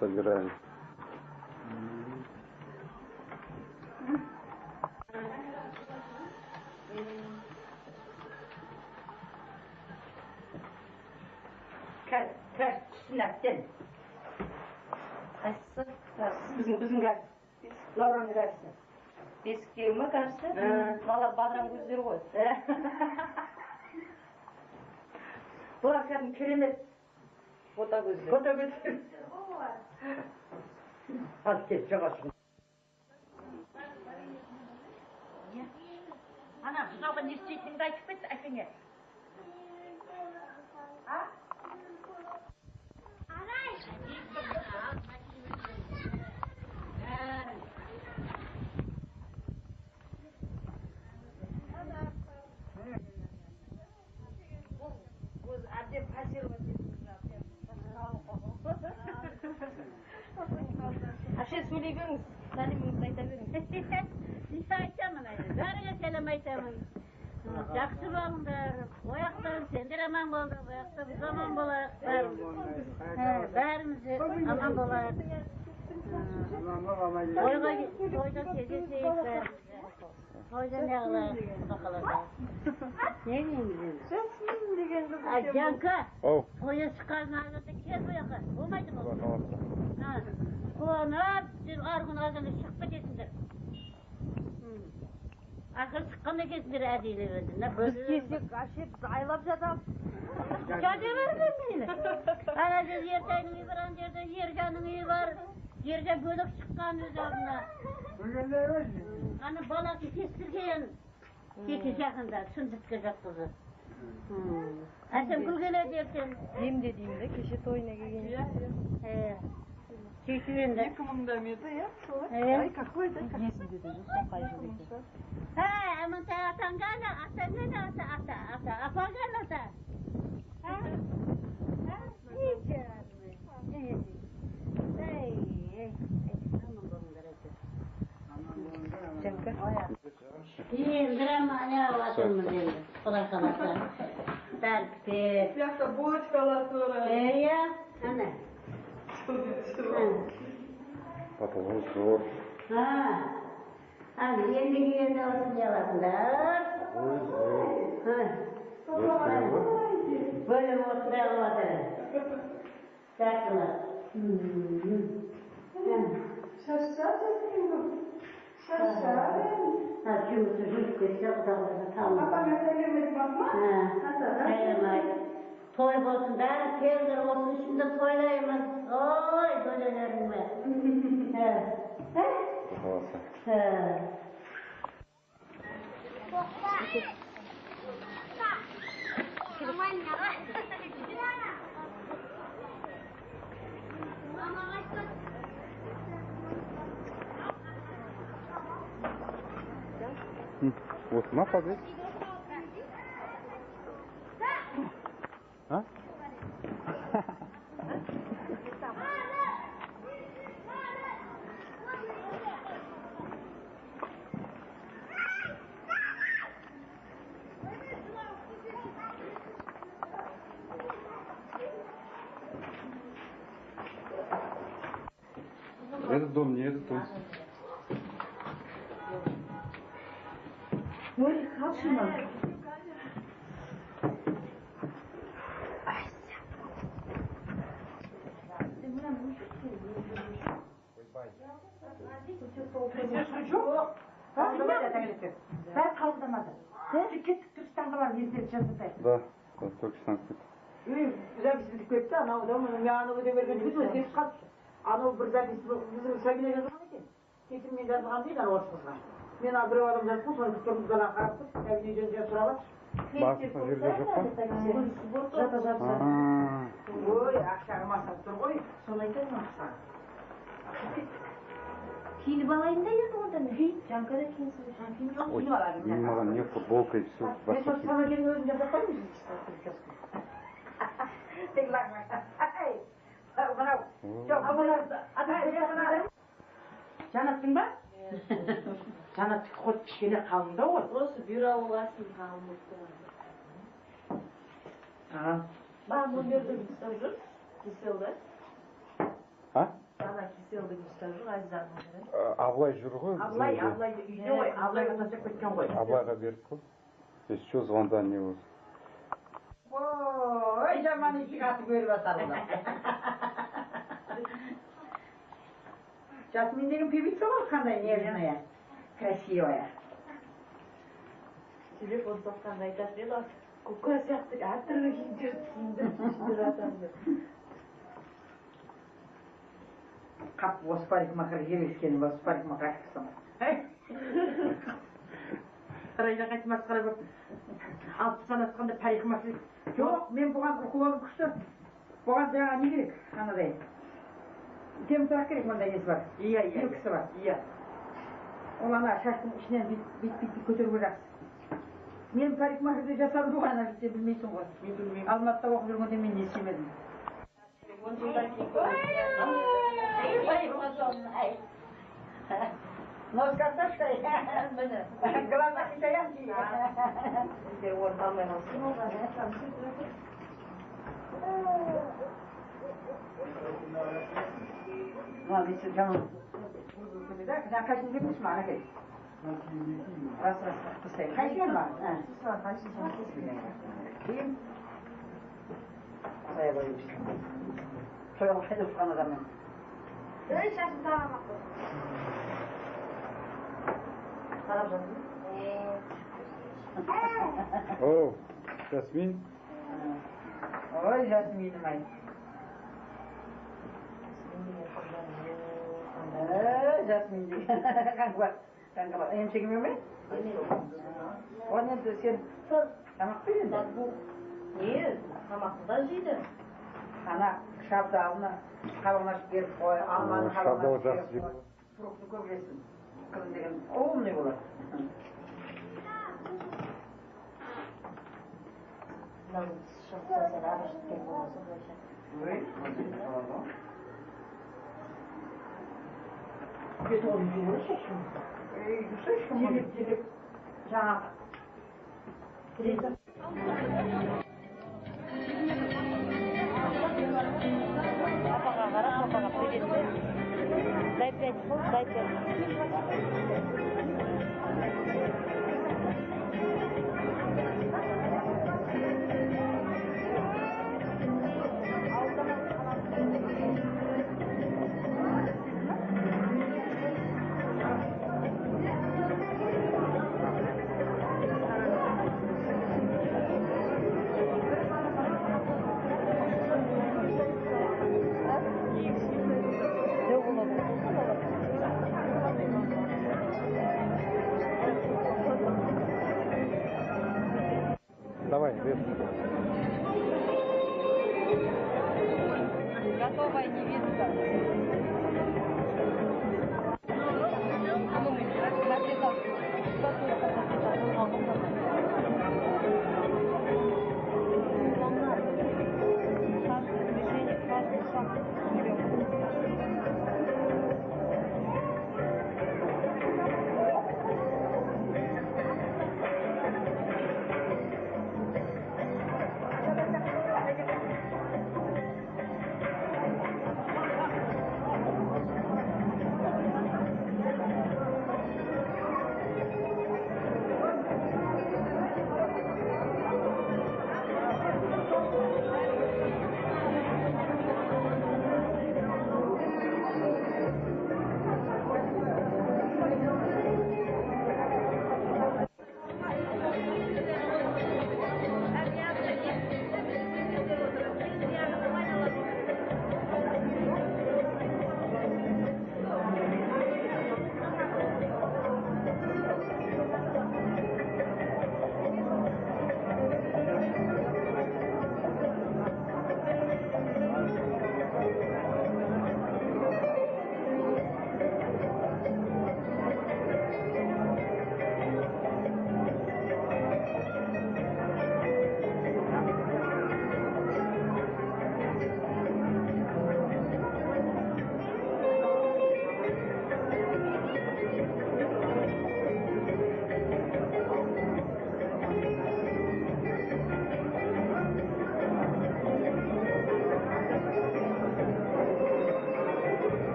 собираем. Нәрсен. Қайсысы? Біздің қарсы. Лаураның қарсы. Бесіктегі ма қарсы? Мыналар бадыран көздері ғой. Бұлар кәдімгі керемет. Бота көздер. Бота көздер. Ал кел, жағашын. Ана, бұзауға не істейтініңді айтып кетті, әкеңе. Аше сөйлегіңіз, сәлеміңізді айта беріңіз. Не айтамын, бәріңе сәлем айтамын. Жақсы болыңдар, ояқтан сендер аман болды, ояқта біз аман болайық. Бәріміз аман болайық. Тойда кездесейік бәріміз. Тойда не қылайық, құда қаласа. Не дейміз? Жанка, тойда шыққан ағында кел бұяқа, болмайды ма? Қуанып, сен арғын ағында шығып кетесіңдер. Ақыр шыққан екенсіңдер әдейлеп өзін. Біз кесек ашып, айлап жатамыз. Жаде бар ма мені? Ана жер ертайның үй бар, ана жерде Ержанның үйі бар. Ержан бөлік шыққан өз алдына. Ана баласы кестірген. Кеке жақында, шындытқа жатқызы. Әсем күлгеледі ертең. Деймде, кеше тойына келген. Кешуенді. 2000 метр, я? Ай, какой да? Есімде де жоқ, қай жыл екен. Амантай атаң ғана, атаң ғана, ата, апаң ғана ата. Жанка? Драма не алатынмыз енді, құдай қаласа. Тәріппе. Сияқты бочкалар туры. Ана. Потолок зор. Енді осы не алатындар. Бөлім отыра алады. Жақсылар. Шашады екен. Шашады. Жұмысы жүріп кетсе құдағыларына тамыз. Апаңа сәлем айтмақ ма? Сәлем айт. Той болсын, бәрі келдір, осы ішінде тойлаймыз. Ой, бөлелеріңме. Вот на подвиг. А? Этот дом, не этот дом. Ой, хапшина. Бәрі қалдырмады. Кеттік Түркістанға барып ертелі жаздыртайық. Да, Түркістан кетті. Запись бітіп кетті, анау да мен аны өте берген жігіт өзгеріп қалыпты. Анау бір запись біздің Сәбина жазған екен. Кетім мен жазған дейді, анау орыс қызға. Мен біреу адам жазып, соны тұрмыздан қарап тұр, Сәбина жөн сұрап. Басқа жерде жоқ па? Жата. Ой, ақшаға масақ тұр ғой, соны айтатын ақша. Киініп алайын да еді одан. Жанка да киінсіз. Ой, маған не футболка и все. Мен соны сана келген өзім жасап қоймын. Тек лағма. Мынау. Жоқ, мынау. Жанаттың ба? Жанаттық қот кішкене қалыңда ғой. Осы бюро болғасын қалыңдықты. Маған бұл берді ұстап жүр. Кеселді. А? сыйлық ұстап жүр Азизаның бірі. Абылай жүр ғой. Абылай үйде ғой, Абылайға тастап кеткен ғой. Абылайға беріп қой. Еще звонда не болды. Ой, жаман есік атып көріп жатар олар. Жасмин деген певица ғой, қандай нежная, красивая. Телефон соққанда айтатын еді, көке сияқты әртүрлі киімдер киіндіріп жатамын деп. Қап, осы парикмахер жебескені, осы парикмахер айтқысың. Райда қайтып масқара болып, 60-тан асқанда парикмахер. Жоқ, мен бұған ұқылым күшті. Бұған жаңа не керек, анадай. Темтірақ керек, мұндай несі бар. Иә. Кісі бар. Иә. Ол ана шаштың ішінен бит көтеруге жақсы. Мен парикмахерде жасадым ғой, ана сен білмейсің ғой. Мен білмеймін. Алматыда оқып жүргенде мен не істемедім. 10 жылдан кейін көрдім. Нос картошкой. Глаза китаянки. Егер орын алмай қалсын, Ладно, если там... Да, конечно, не пусть мана, говорит. Раз, пускай. Хочу он мана? Kim? Saya boyuyor. Şöyle bakayım şu adamın. Öyle şaşırdı ama. Taraftan. Oh, Jasmin. Oy, Jasmin'im ay. Jasmin diye. Kanka bak, hem çekmiyor mu? O ne diyorsun? Tamam mı? Niye? Tamamından жейді. Ана шабдалыны қабылнашып беріп қой, алманы Шабдалы қабылнашып жақсы беріп қой. Фрукты көп жесін. Қыз деген умный болады. Мынау шығыста сен арашып келіп боласың бойша. Ой, бет оны жүгірі шешім. Шешім. Жаңағы. Папаға қарап, папаға привет бер. Дай 5 фунт, дай 5. Давай, вес. Готовая невеста.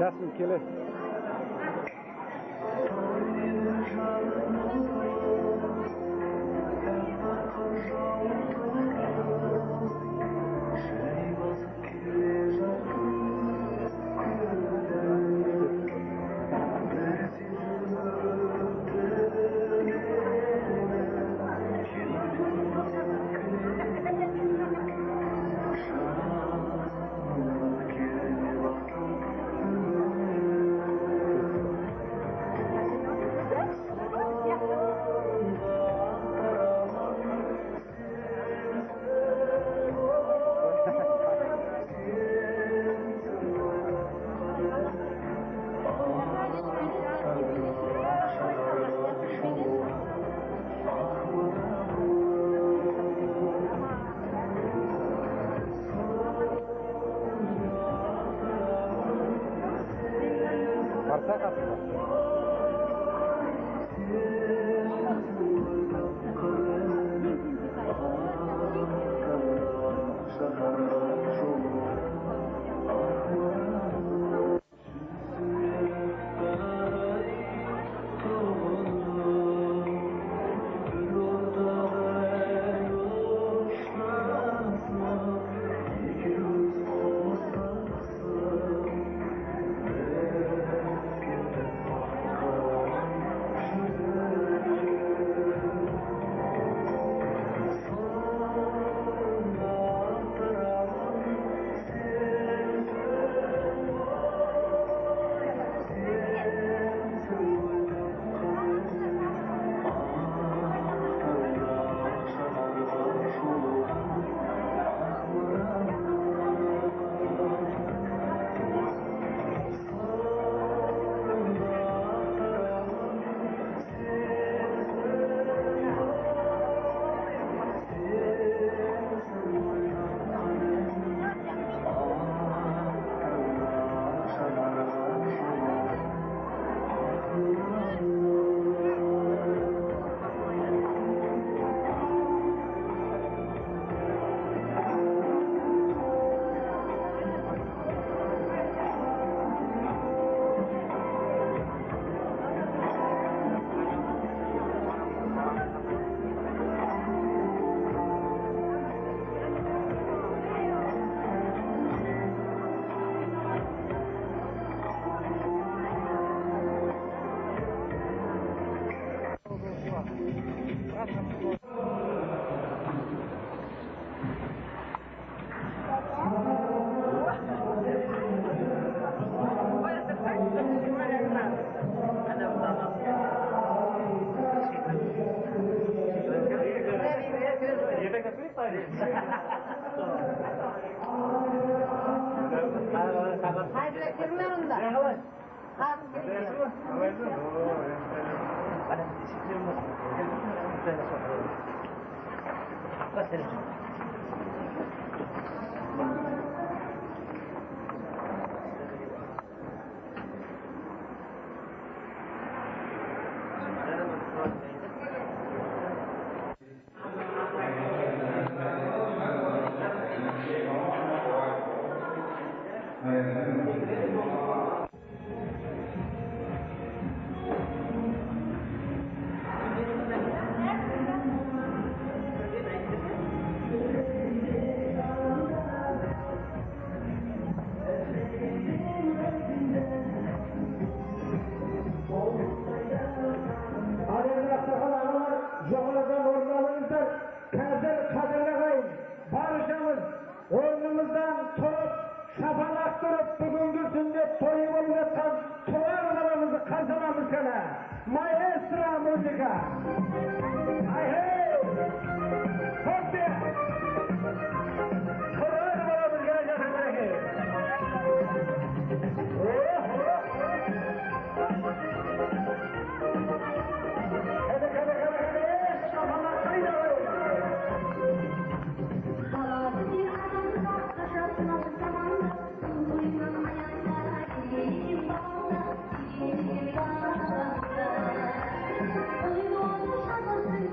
Jasmin kele. Barsak atma. Joğladan ormanımızdan kadırlayın. Barışamız. Oyunumuzdan turup, şafalak durup, bugünkü sünnet toyu olmazsan tuvarlarımızı kazanamız kana. Maestra müzika. Hey hey! Hop bir! Tuvarlarımız gelecek efendim. Oyun olmuş adasın,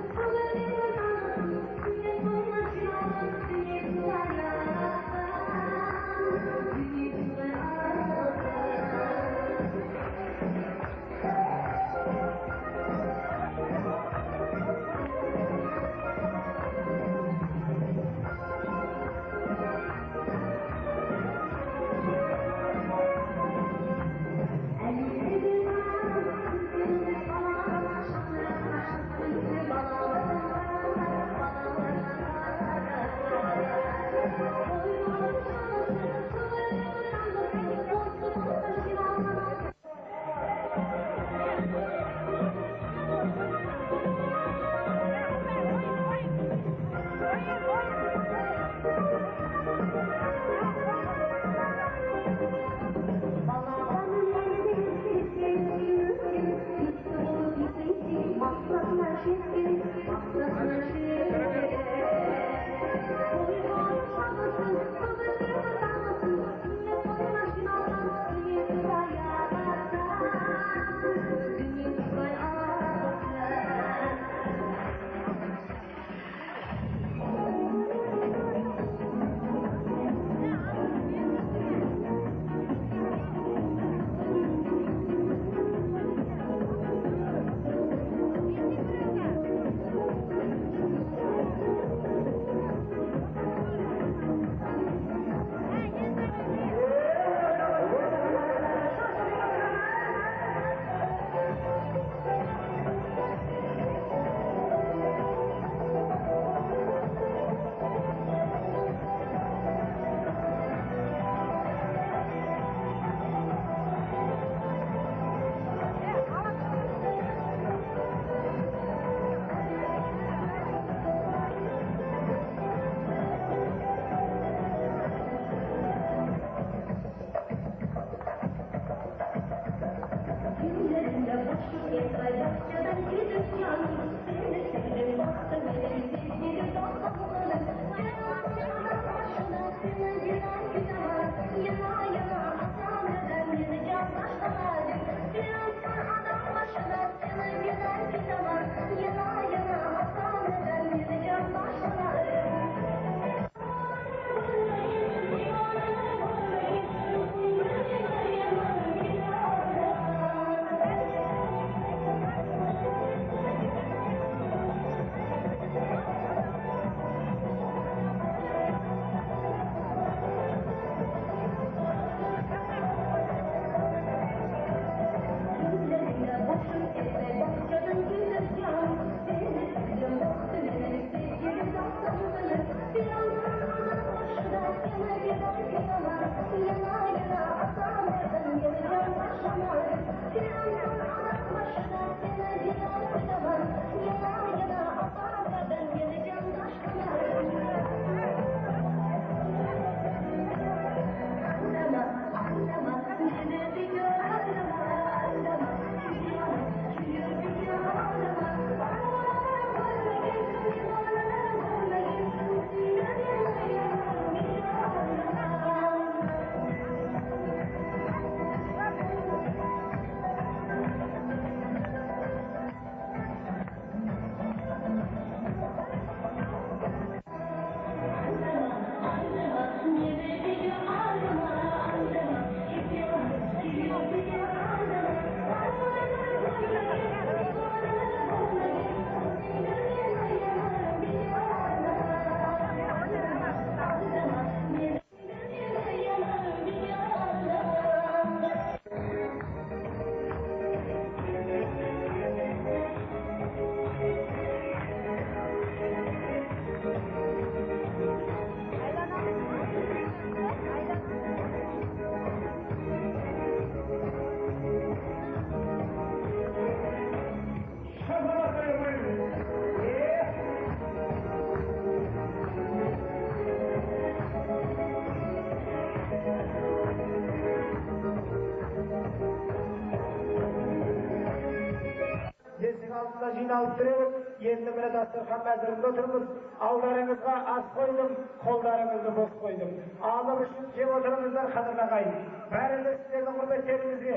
altında jinalıp duruyoruz. Endi mine dasturxan мәзірінде отырмыз. Алдарыңызға ас қойдым, қолдарыңызды бос қойдым. Алып үшін жеп отырыңыздар, қадірлі ағайын. Бәрі де сіздердің құрметтеріңізге.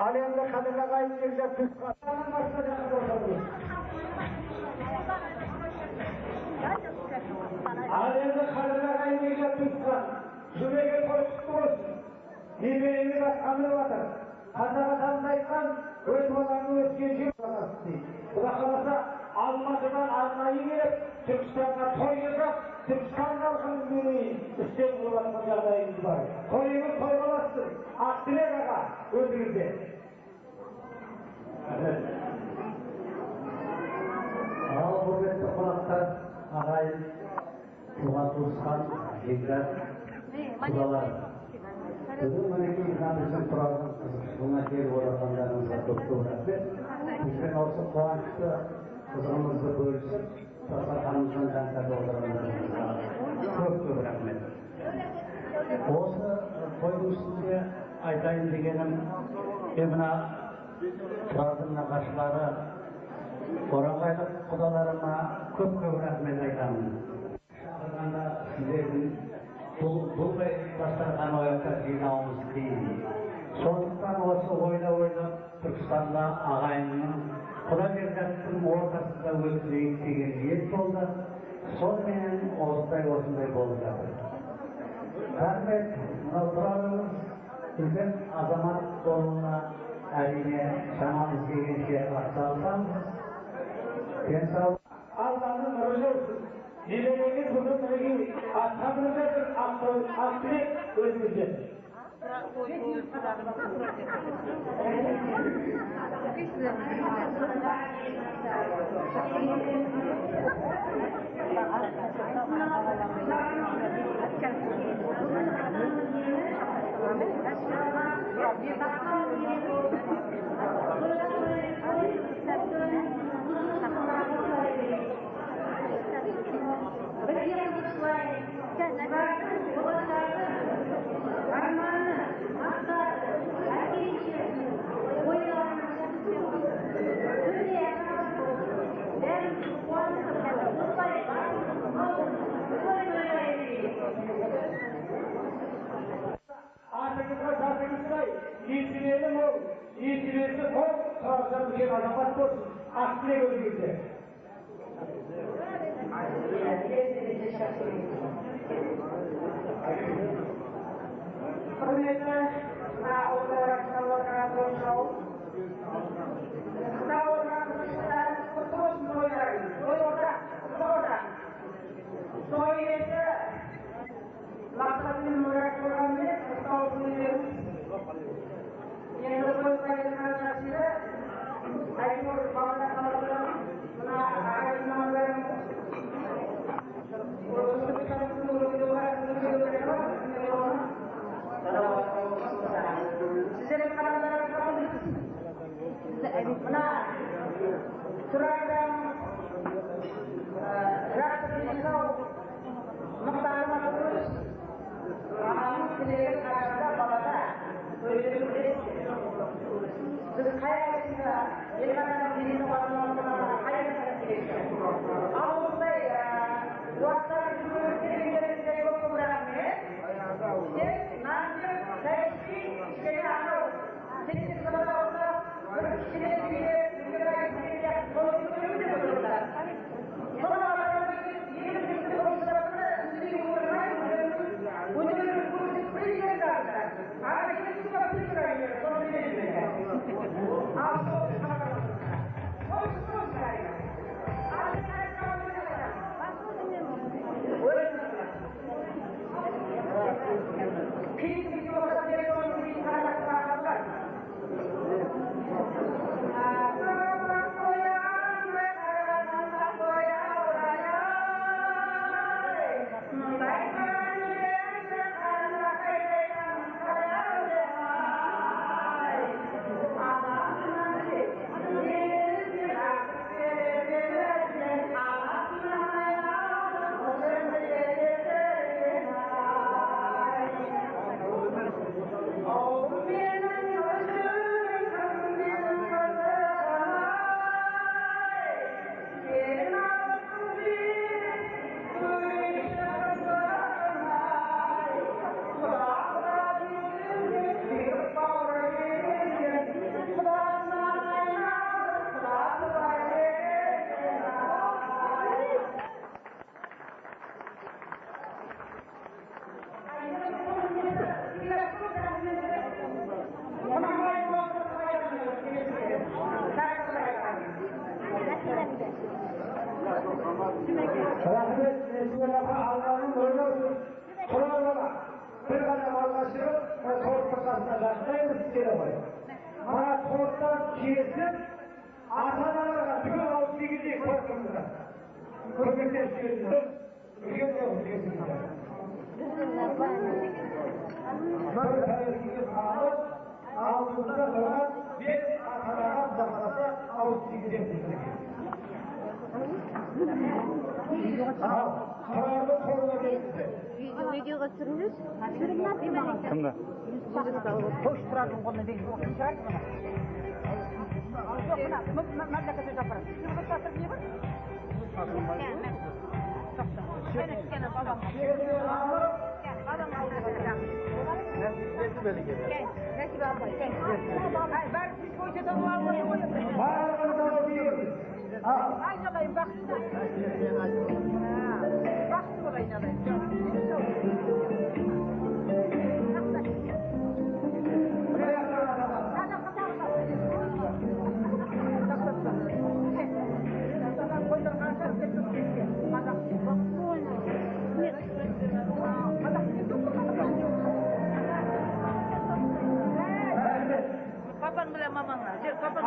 Ал енді қадірлі ағайын егжат тұтқан. Ал енді қадірлі ағайын егжат тұтқан. Жүрегі қойшықты болсын. Немереңіз атқанып жатыр. Қазақ атамыз айтқан, өз балаңның өскен жер баласы дейді. Құда қаласа Алматыдан арнайы келіп, Түркістанға той жасап, Түркістан халқының мерейін үстем қылып жатқан жағдайымыз бар. Тойыңыз той қаласын. Ақтілек аға, өзіңізде. Ал құрметті қонақтар, ағайын, туған туысқан, жекжат, құдалар. Бүгін мінекей біздің тұрардың қызықшылығына келіп отырғандарыңызға көп рахмет. Бізбен осы қуанышты қызығымызды бөлісіп, дастарханымыздан дәм татып отырғандарыңызға көп рахмет. Осы тойдың үстінде айтайын дегенім, мына тұрардың нағашылары, оранғайлық құдаларыма көп рахмет айтамын. Шақырғанда сіздердің бұл дастархан ояқта жинауымыз қиын. Сондықтан осы ойлап Түркістанда ағайынның құдагерлердің ортасында өткізейік деген ниет болды. Сонымен осындай болып жатыр. Рахмет, мынау тұрарымыз үлкен азамат болуына әрине шамамыз келгенше атсалысамыз. Денсаулық Алланың нұры болсын. Немереңіз бүгін мінекей атқанымызда бір ақтілек өзіңізде. Естілені мол, естілесі мол, тұрардан үлкен азамат болсын. Ақтілек өзіңізде. Құрметті ауылдар отырған бойыншау. Мына отырған құттықтарыңыз құтты болсын тойларыңыз. Той орта, құтты орта. Той иесі мақсатымен мұрат болғанымен құттықтауын береміз. Енді қойылған нәрсесі айтып балада қалады. Мына ағайын мамандарымыз сіздердің қараңыздарыңыз мына тұрайдан жақсы денсау мықты азаматымыз ағамыз тілеген қарашада балада өздері білесіздер. Біз қай аясында елбасының денесі қадамаларына қай аясында келесіздер. Ал осындай уақыттар жүргізгендеріңізге көп рахмет. Тек нақты саяси кішкене анау тектес қадағалда бір кішкене күйде үлкен айтып соны көріп отырсыздар. Соны еліміздің қоныстарында үздіге отырмай өнерлерін көрсетпей келдіңіздер. Ағайын арасында жақтаймыз істері ғой. Мына торттан кесіп, ата-аналарға түгел алып дегендей қойсыңыздар. Көмектесіңіздер. Үлкен болсын кесіңіздер. Бір тәуелсіздікке алып, алдымызда тұрған бес ата-анаға құдақаласа ауыз тигіземіз. Ал, тұрарды қолына беріңіздер. Видеоға түсіріңіз. Кімді? Қойшы тұрардың қолына беріңіз. Оқын шығарыз мұны. Жоқ, мына мәмләкетті жапырады. Сізге шатыр не бар? Kapan bilen mamana? Kapan?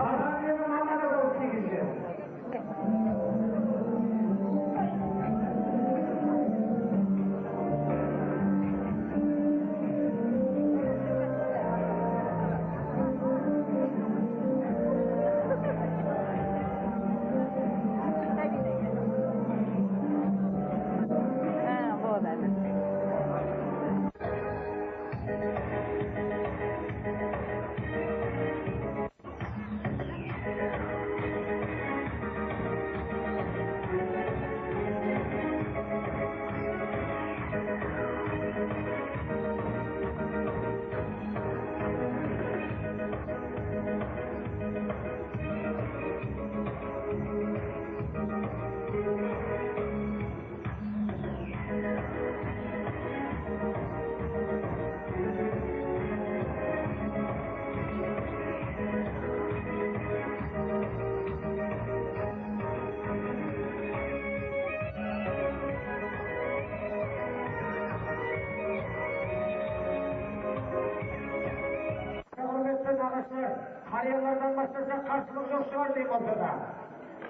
Қариялардан бастаса қарсылық жоқ шығар деймін ортада.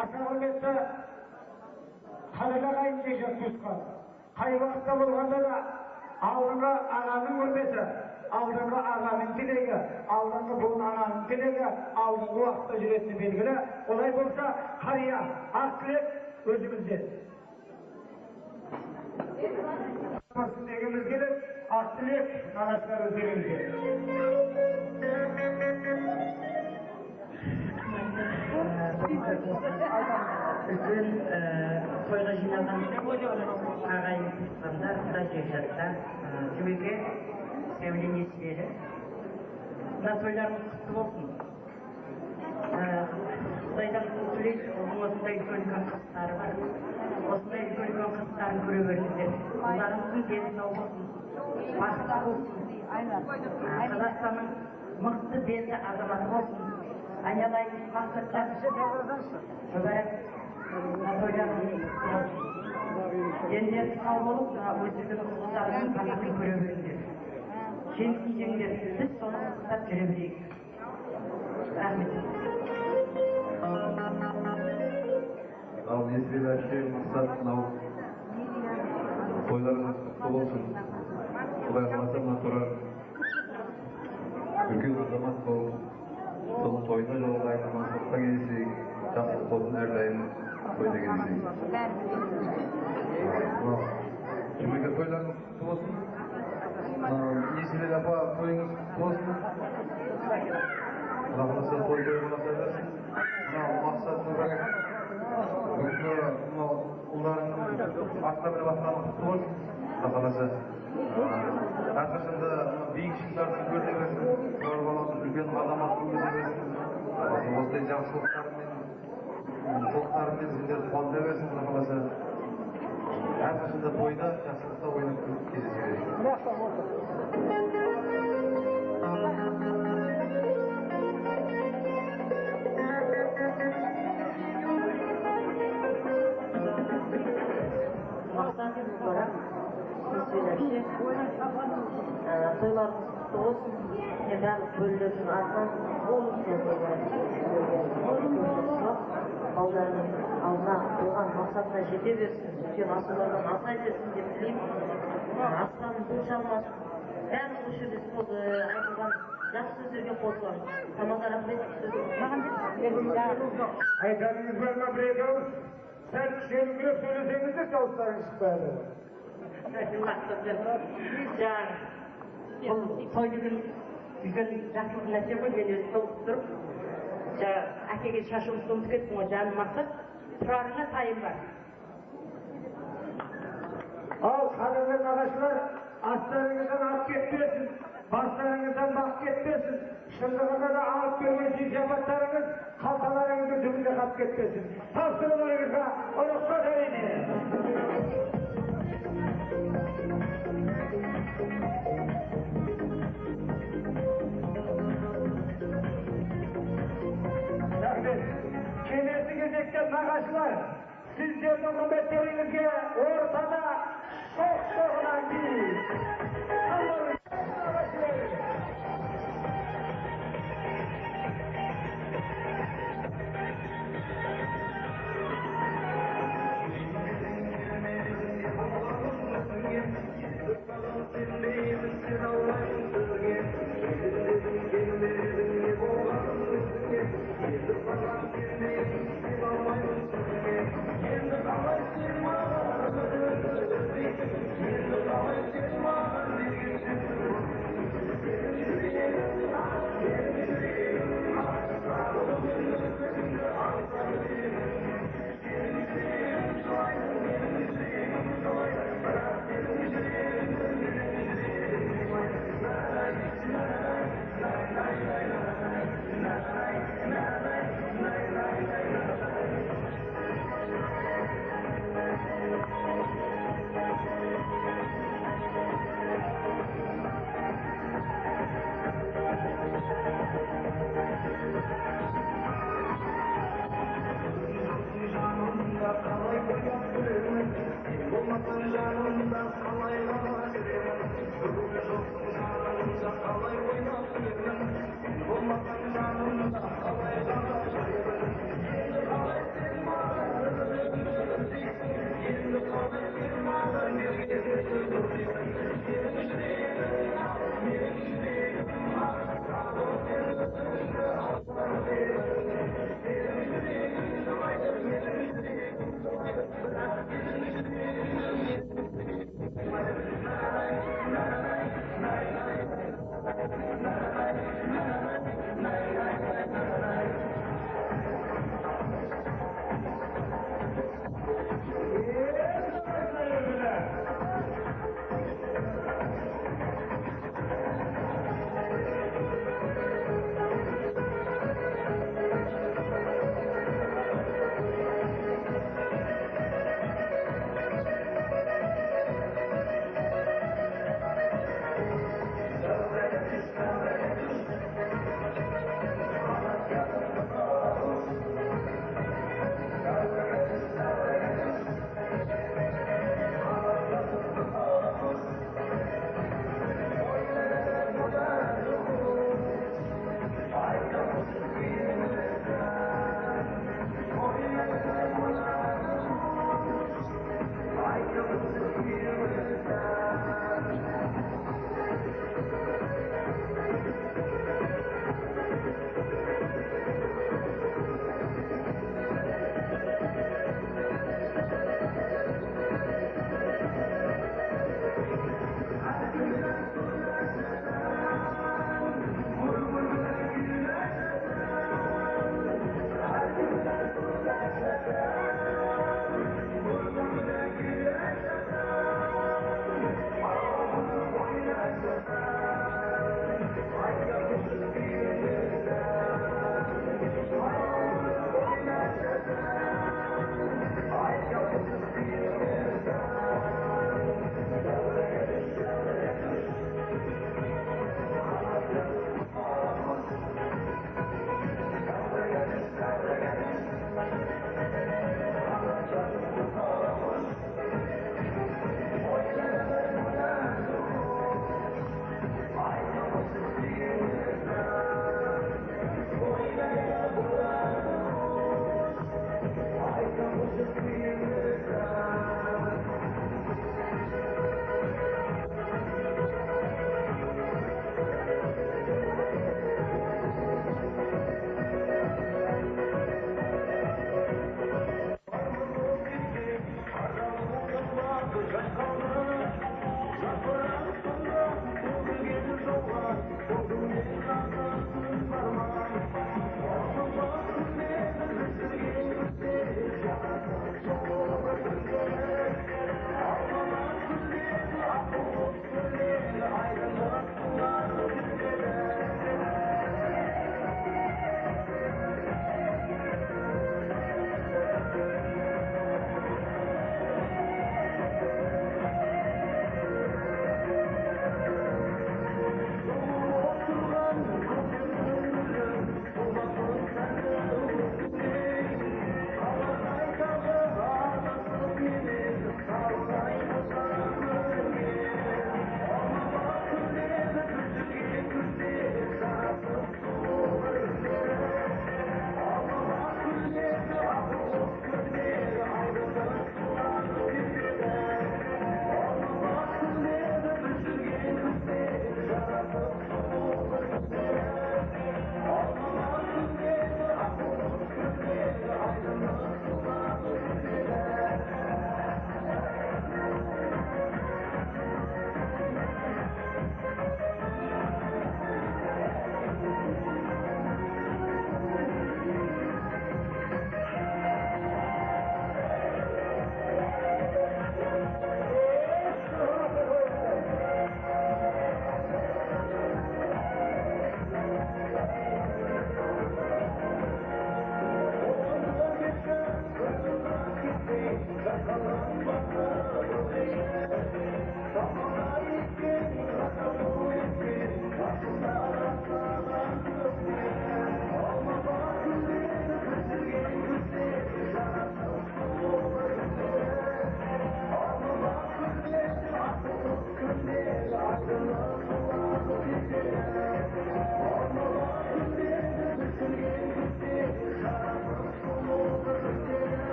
Аса құрметті Қалел ағайын жекжат туысқан. Қай уақытта болғанда да алдыңғы ағаның құрметі, алдыңғы ағаның тілегі, алдыңғы буын ағаның тілегі, алдыңғы уақытта жүретіні белгілі. Олай болса, қария, ақ тілек өзімізден. Дегіміз келіп, ақ тілек нағашылар өздеріңізге. Үлкен тойға жиналған ағайын туысқандар, құда жекжаттар, жүмеке сәуле несібелі. Мына тойларыңыз құтты болсын. Құдайдан тілейік, осындай үлкен қызықтары бар. Осындай үлкен қызықтарын көре беріңіздер. Оларыңыздың дені сау болсын, бақытты болсын. Қазақстанның мықты белді азаматы болсын. Айналайын мақсаттар жоғарып ендер сау болып, өздерінің құқықтарының қанатын көре беріңдер. Жеңісін жеңдер, біз соны құттықтап жүре берейік. Рахмет. Ал несібелі әше мақсат мынау тойларыңыз құтты болсын. Құдай қаласа мына тұрар үлкен азамат болып, сол тойда жолдайын мақсатқа келсек, жақсы болсын әрдайым тойда келсек. Жүмеке тойларыңыз құтты болсын. Несібелі апа тойыңыз құтты болсын. Құдай қаласа той боласа берсін. Мынау мақсат тұрар ұлдарының артына бір басқаны құтты болсын. Құдай қаласа әрқашанда биік шыңдарды көрде берсін. Олар баламыз үлкен азамат көрде берсін. Осындай жақсылықтарымен сіздерді қуанта берсін. Құдай қаласа әрқашанда тойда жақсылықта ойнап кездесе берейік. Мақсат, Барам, несібелі әше, тойларыңыз бақытты болсын. Барлық бөлілердің артынан балдарының алдына қойған мақсатына жете берсін, үлкен асулардан асай берсін деп тілеймін. Аспанын бұл шалмасын. Бәрі осы жерде сол айтылған жақсы сөздерге қосыламын. Тамаға рахмет. Айтарыңыз бар ма бір екеуіңіз? Сәл кішкенірек сөйлесеңіздер дауыстарыңыз шықпайды. Бұл той деген үлкен жақсылық нәрсе ғой, мен өзі толып тұрып. Әкеге шашылып ұмытып кеттім ғой, жаным мақсат. Тұрарыңа тайым бар. Ал қадірлі нағашылар, аттарыңыздан алып кетпесін, бастарыңыздан бақ кетпесін, шындығында да алып берген жапаттарыңыз, қалталарыңызды түбінде қалып кетпесін. Тапсыруларыңызға рұқсат етіңіз. Келесі кезекте нағашылар, сіздердің құрметтеріңізге ортада соқ-соғынан кейін.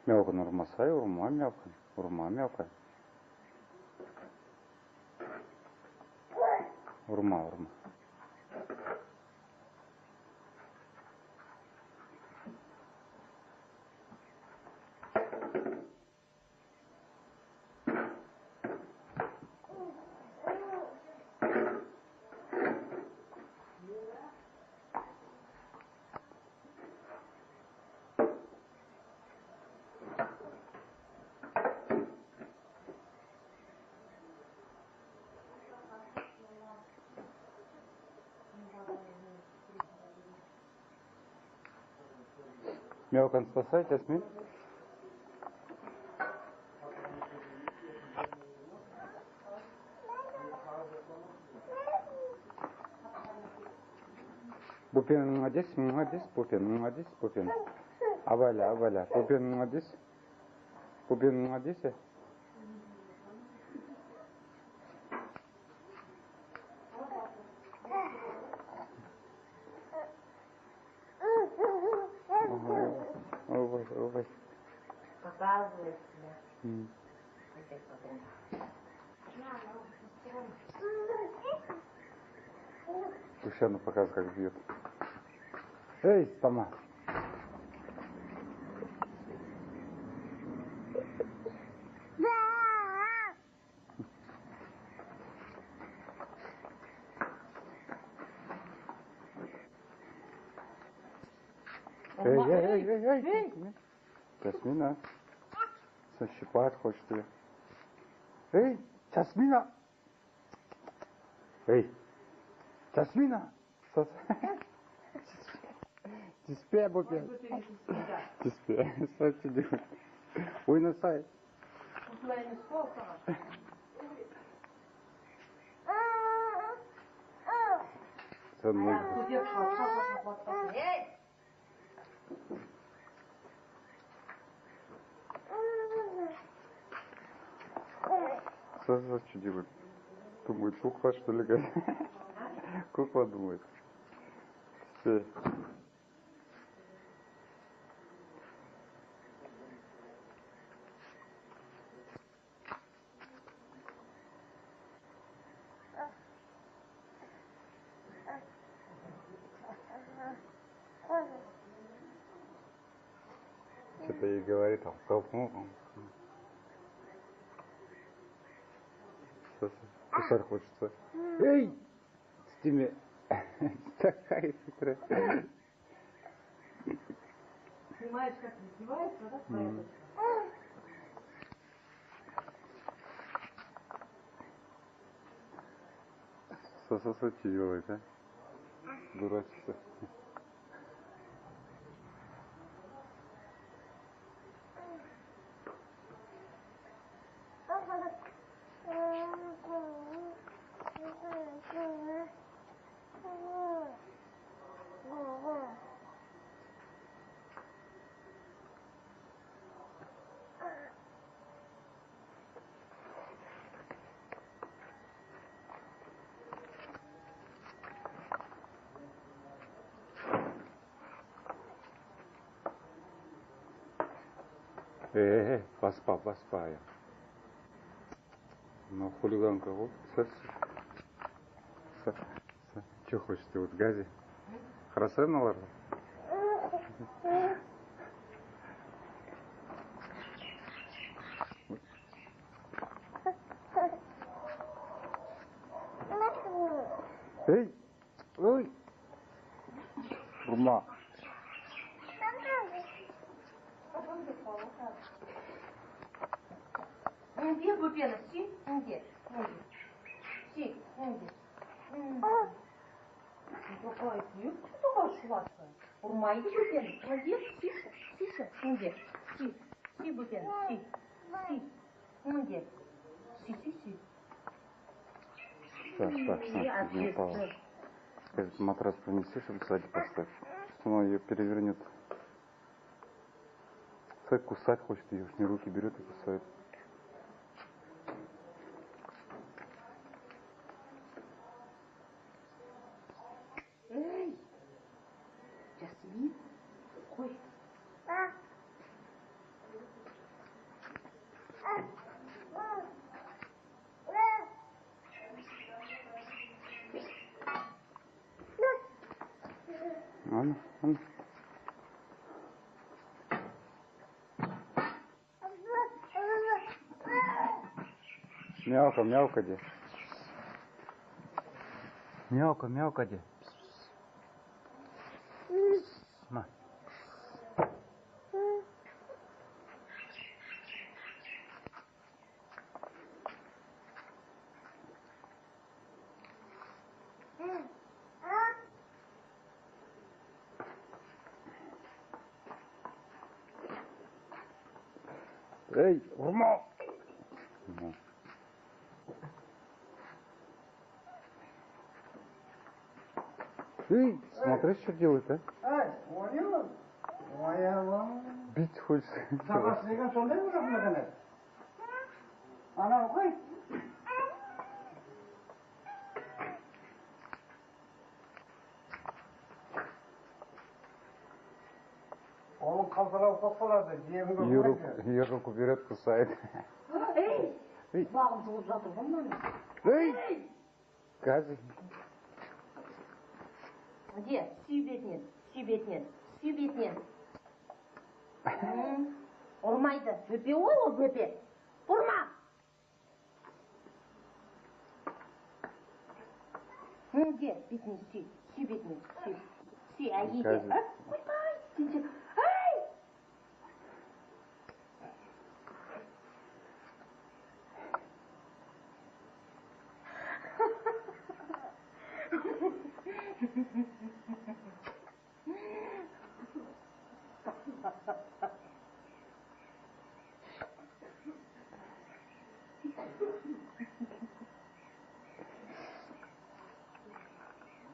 Мелкан урмасай, урма мелкан. Урма мелкан. Урма, урма. Мелкан спасай, Жасмин. Пупен молодец, молодец, Пупен молодец, Пупен. Аваля, аваля, Пупен молодец. Пупен молодец. Ой. Показывает себя. Тушану показывай, как бьет. Эй, Тома. Эй. Жасмина. Щипать хочет ее. Эй, Жасмина. Эй, Жасмина. Тиспе, Бупен. Тиспе. Что ты делаешь? Ойнасай. Что делает? Думает, кукла, что ли, говорит? Кукла думает. Все. Что-то ей говорит, там, толкнул. Кусать хочется. Эй! С теми... Такая хитрая. Снимаешь, как издевается, да, своя дочка? Что делает, а? Дурачится. Поспа я. Ну, хулиганка, вот. Что хочешь ты, вот гази? Хорошо наложил? Эй! Ой! Урма! Где Бупена? Си? Где? Си? Где? Какая ты? Кто такая швадская? Урма, иди Бупена. Молодец, Сиша. Где? Си, Бупена, Си. Где? Си. Так, не упала. Скажет, матрас принеси, чтобы сзади поставить. Сейчас она ее перевернет. Сай кусать хочет ее, не руки берет и кусает. Эй! Жасмин? Ой. Аны. Мяука де. Мяука де. На. Эй, урма! Эй, смотри, что делает, а? Ай, понял? Моя Бить хочешь. Сабасыган сондай боласың да кане? Анау қой. Onun kalsalar kalsalardı, cebine koydu. Ее руку берет, кусает. Эй! Bağım tuğup zatır bundan. Эй! Кажи. Где? Сүй бетінен. Ұрмайды. Бөпе ой ол бөпе. Ұрма! Где? Бетінен сүй бетінен. Сүй әйеге. Ойбай! Сенші. Ай!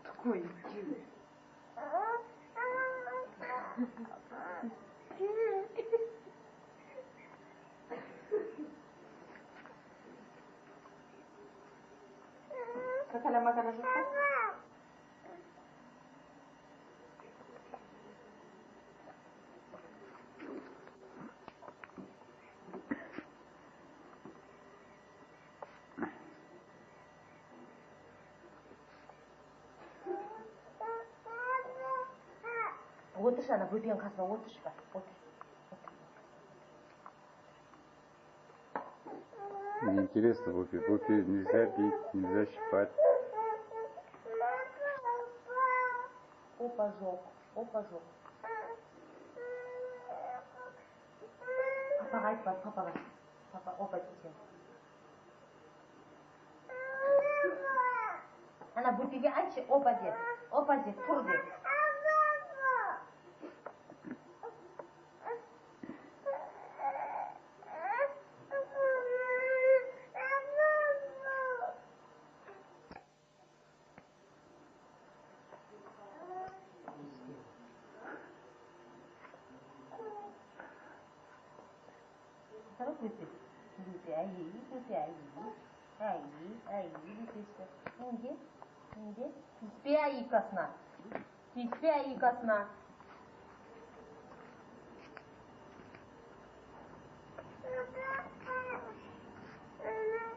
Такой идиот. Какая макара жутка? Отырш, ана бөпенің қасына отырш па. Неинтересно, Бупи. Бупи нельзя бить, нельзя щипать. Опа, жоқ. Папаға айтпады, папаға. Папа, опа десең. Ана бөпеге айтшы, опа де, тұр де. Бөпе, әйі, бөпесі. Неге? Түспе айыкасына.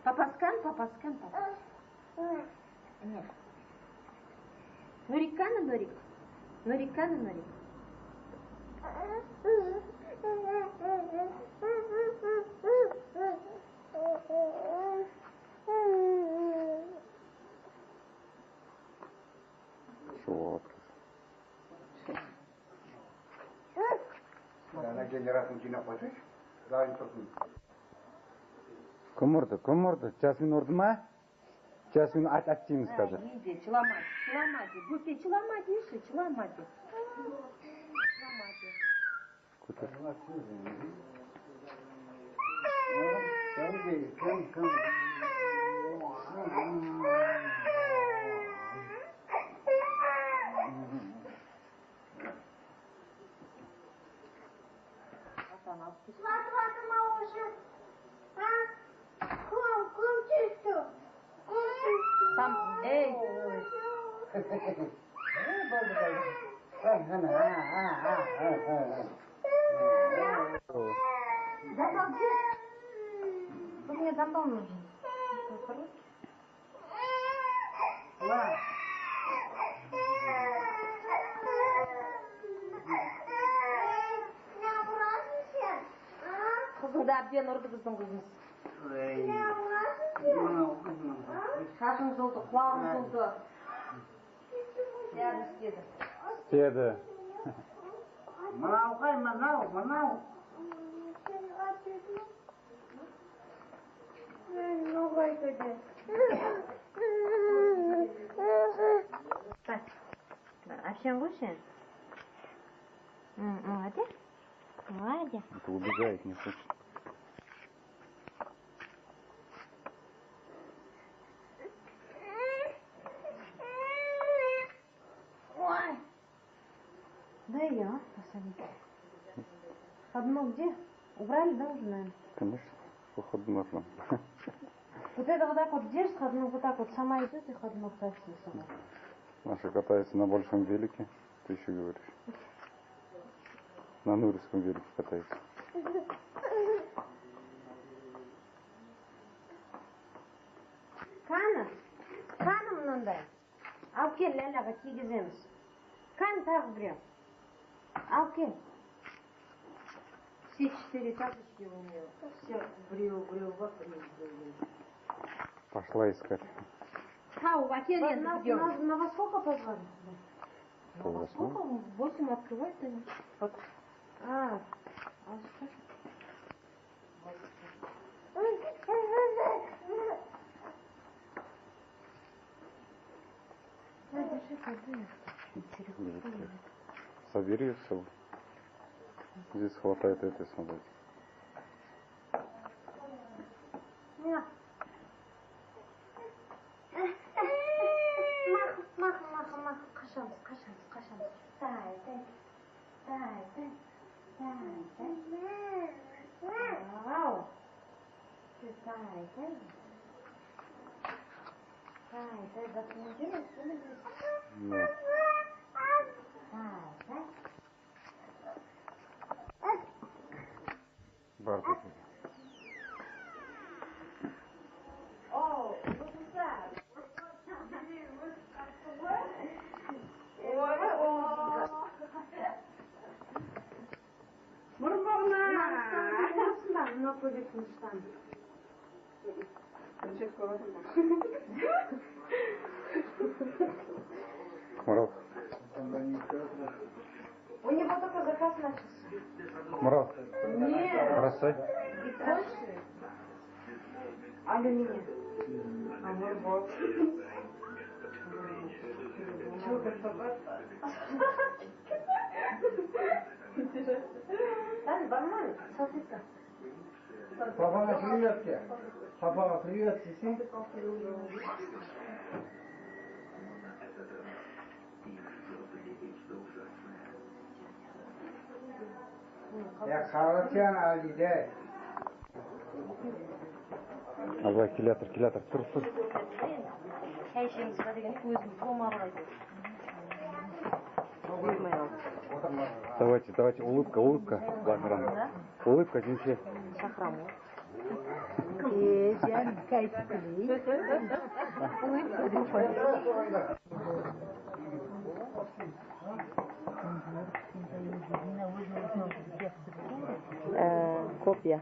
Папаскан. Не. Норик. Вот. Она генератор кино хочешь? Да, не такой. Кім ұрды? Жасмин ұрды ма? Жасмин ат дейміз қазір. Иди, чыламады. Бөпе, чыламады. Там, эй! Мне замбал нужен. да әбден ұрды біздің қызымыз. Шашың жұлды, құлағың жұлды. Бәрін істеді. Істеді. Мынау қай, мынау. Общем, выше? Молодец. Молодец. Это убегает, не хочет. Ой. Дай я посадить. Одно где? Убрали, да, уже, наверное? Конечно, походу можно. Вот это вот так вот держишь, ходунок вот так вот сама идет и ходунок тащит за собой. Маша катается на большом велике, ты еще говоришь. На Нурском велике катается. Қаны мынандай. Алып кел, Ләләға кигіземіз. Қаны тағы біреу. Алып кел. Все 4 тапочки у нее. Все біреу, вот біреу. Пошла искать. Тау, әкел енді на во сколько позвали? Во сколько? 8 открывает они. Вот. А что? Собери все. Здесь хватает этой, смотрите. Мах. Қашамыз. Дай. Вау. Дай, документируй, что ли здесь? Нет. Барбара. Мурат. У него только заказ начался. Мурат. Нет. Бросай. И больше. Алюминий. А вот. Чего как-то нормально, салфетка. Папаға привет десең. Я хорошан алиде. Абай, келятыр, тұр. Шай ішеміз ба деген өзім болмары қайтып. Давайте, улыбка, Бахрам. Улыбка, Зинче. Шахрам. Жан кайфли. Копия.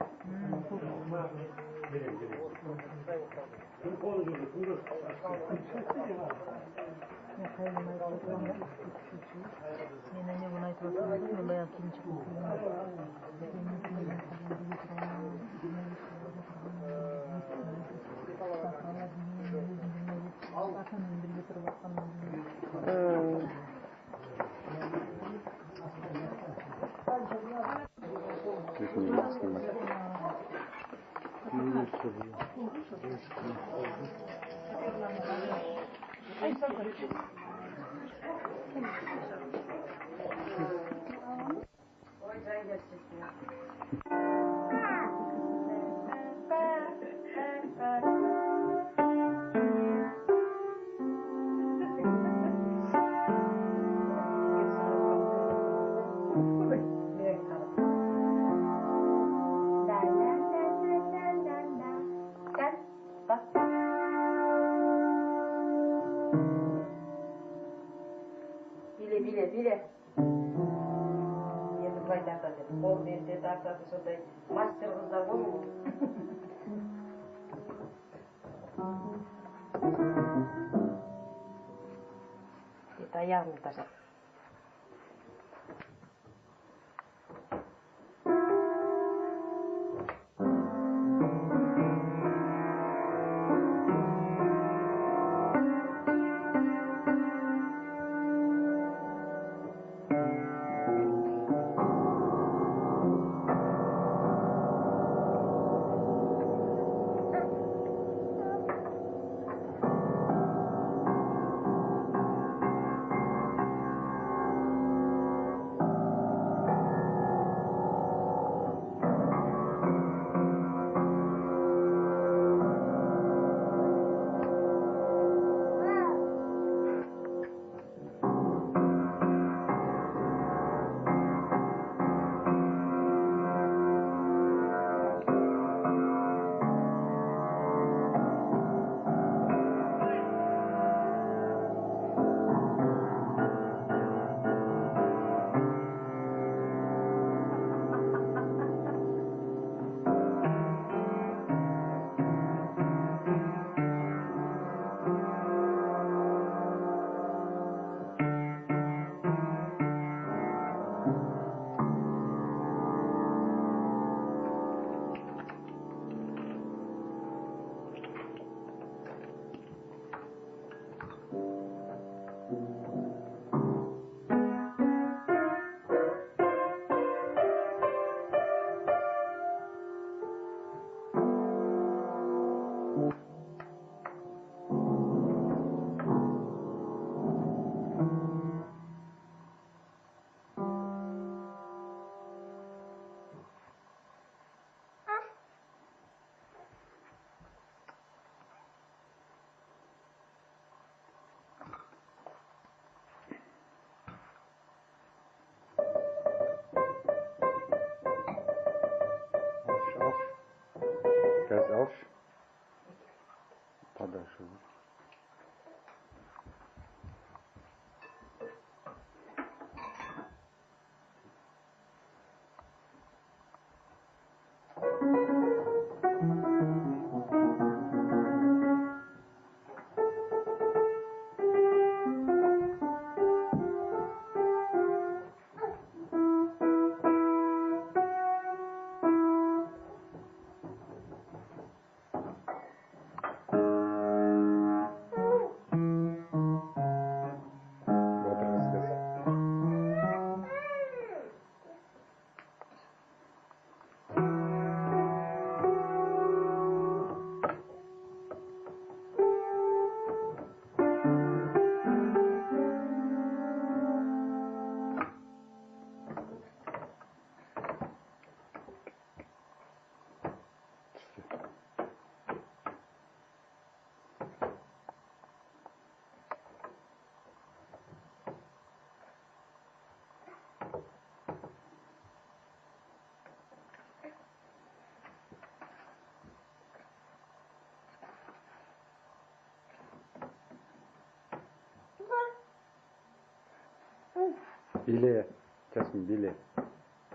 Биле. албай тартат эди. Кол берте тартат, ошондой мастер кыздар болму? Эти аягымды таштап. Gaz auf. Подальше. Биле, Жасмин, биле.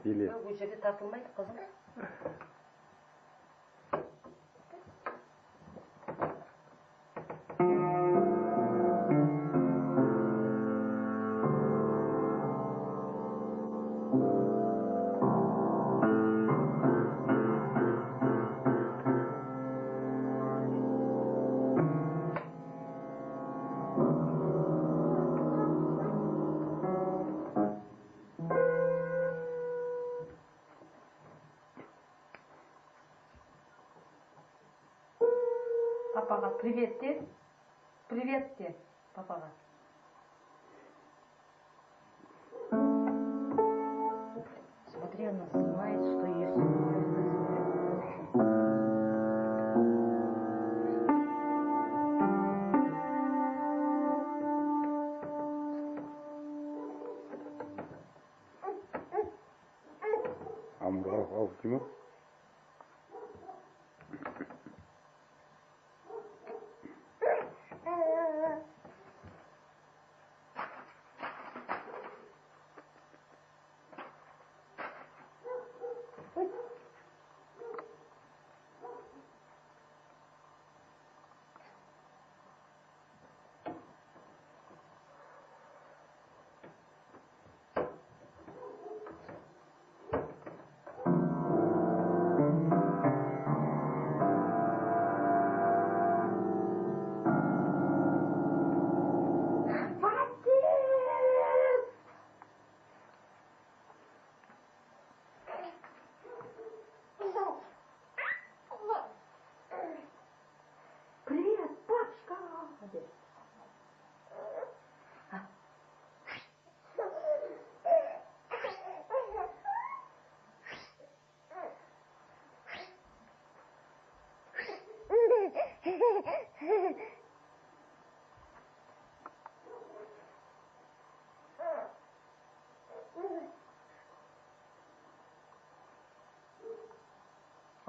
Биле. Bu жерде тартылмайды, кызым. Папага привет де. Привет де папага. Смотри, она знает, что ее сегодня Амур, Тимур.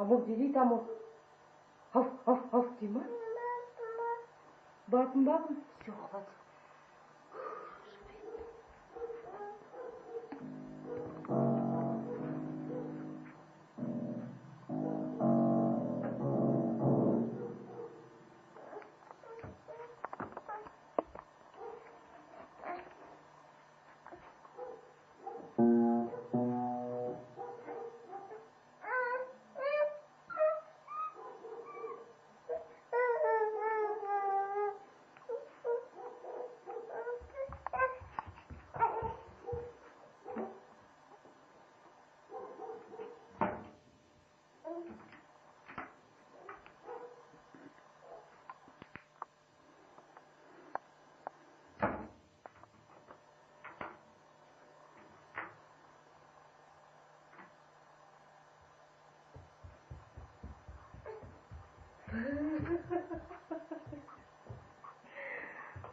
Ama biri tam o. Haf değil mi? Bakın. Yok hadi.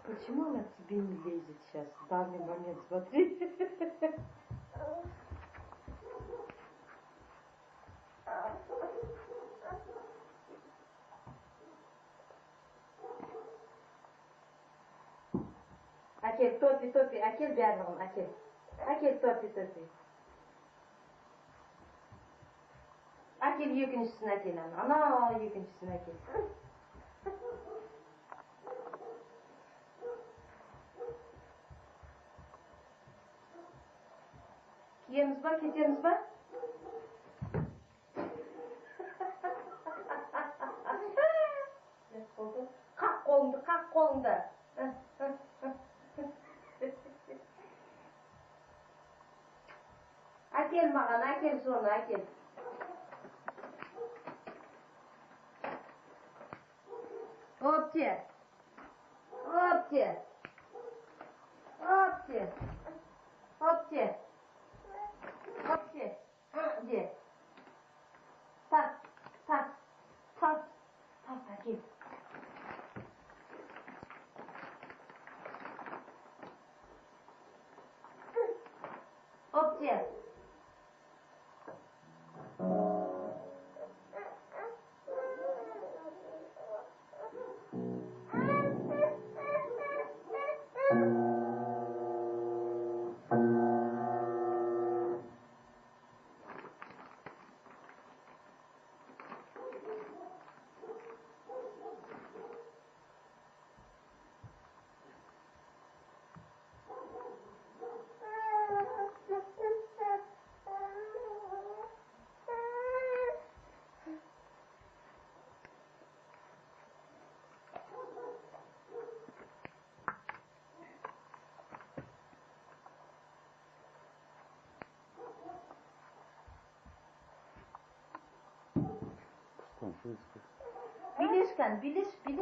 Почему она к тебе не лезет сейчас? В данный момент, смотри. Акель, топи, Акель бәрін, Акель. Акель, топи. Акель екіншісін Акель, ана екіншісін Акель. Киеміз ба, кетеміз ба? Қақ қолыңды. Әкел маған, әкел соны, әкел. Опте. Де. Так, әкел. Опте. Biliş.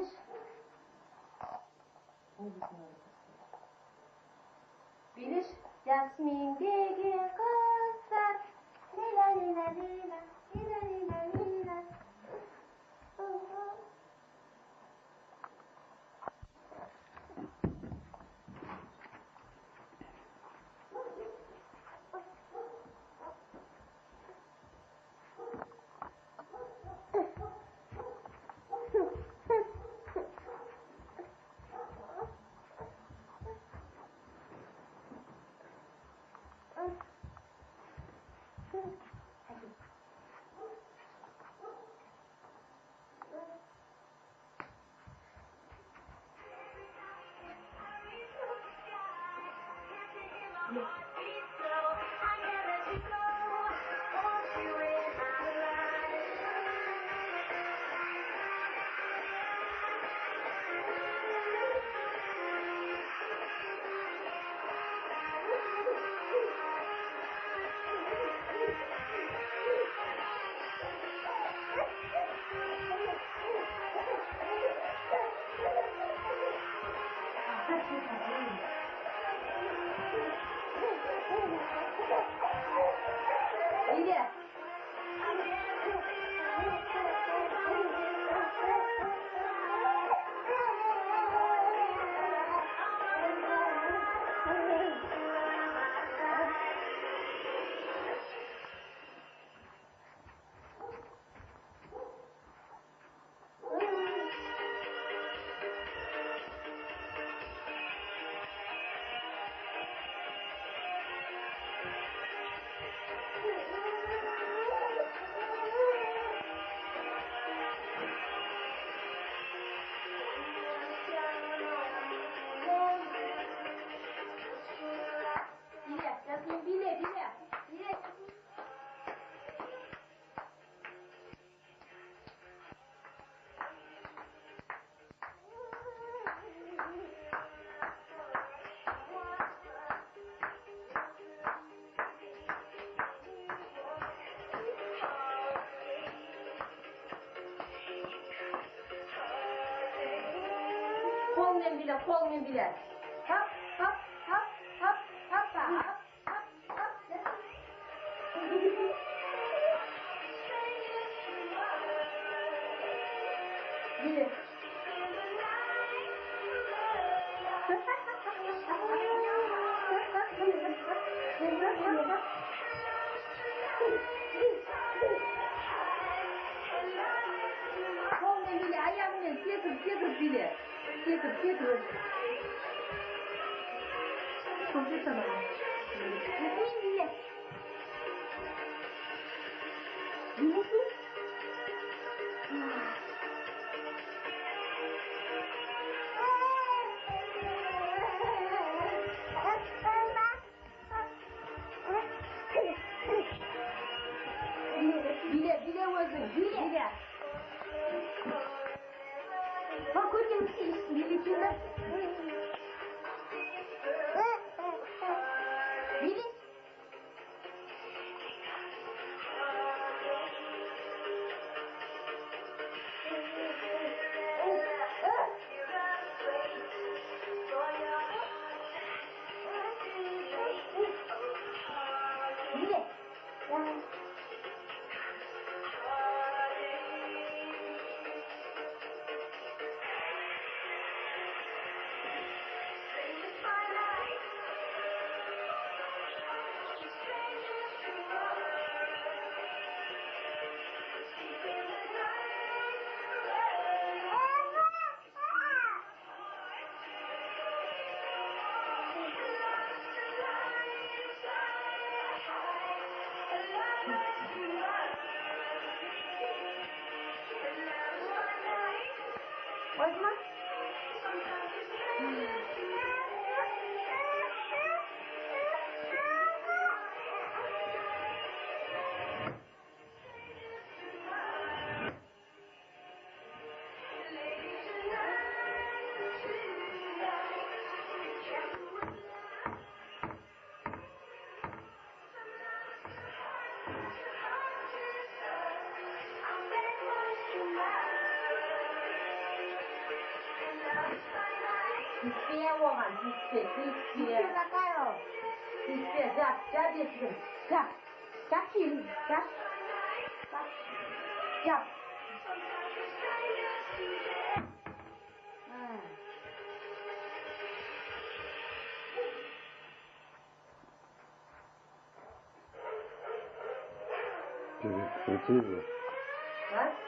Biliş, Yasmin'deki kızlar, lila. Қолмен биле, қолмен биле. Hop, hop, hop, hop, hoppa, hop, hop, hop. Биле. Қолмен биле, аяғымен секіріп биле. Секіріп. Қойшы сабағын. Өзімен биле. Билесің? Биле өзің, биле. Bak hocam bilecekler. Bili. Bili. Ozma. Тиспе оған, тиспе. Какая? Тиспе, жап етсін. Жап кейін, жап. Жап. Крути его.